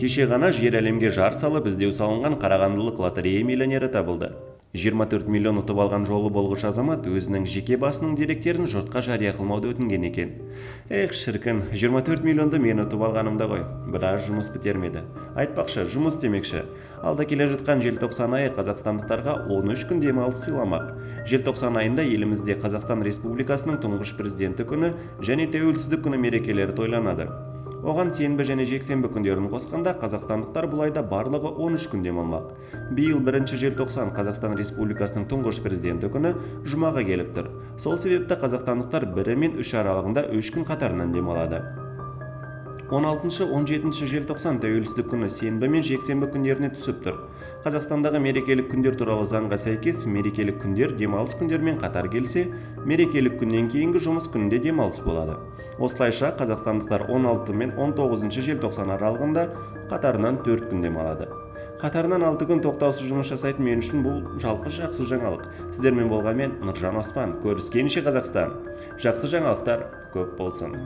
Кеше ғана жер әлемге жар салып іздеу салынған қарағандылық лотерея миллионері табылды. 24 миллион ұтып алған жолы болғыш азамат өзінің жеке басының деректерін жұртқа жария қылмауды өтінген екен. Шіркін, 24 миллионды мен ұтып алғанымда ғой, біраз жұмыс бітермеді. Айтпақшы, жұмыс демекші. Алда келе жатқан желтоқсан айы қазақстандықтарға 13 күн демалыс сыйламақ. Желтоқсан айында елімізде Қазақстан Республикасының тұңғыш президенті күні және тәуелсіздік күні мерекелері тойланады. Оған сенбі және жексенбі күндерін қосқанда қазақстандықтар бұл айда барлығы 13 күн демалмақ. Биыл 1 желтоқсан Қазақстан Республикасының тұңғыш президенті күні жұмаға келіп тұр. Сол себепті қазақстандықтар 1 мен 3 аралығында 3 күн қатарынан демалады. 16-17 желтоқсан тәуелсіздік күні сенбі мен жексенбі күндеріне түсіп тұр. Қазақстандағы мерекелік күндер туралы заңға сәйкес, мерекелік күндер демалыс күндермен қатар келсе, мерекелік күннен кейінгі жұмыс күнінде демалыс болады. Осылайша қазақстандықтар 16 мен 19 желтоқсан аралығында қатарынан 4 күн демалады. Қатарынан 6 күн тоқтаусыз жұмыс жасайтын мен үшін бұл жалпы жақсы жаңалық. Сіздермен болған мен Нұржан Оспан. Көріскенше Қазақстан. Жақсы жаңалықтар көп болсын.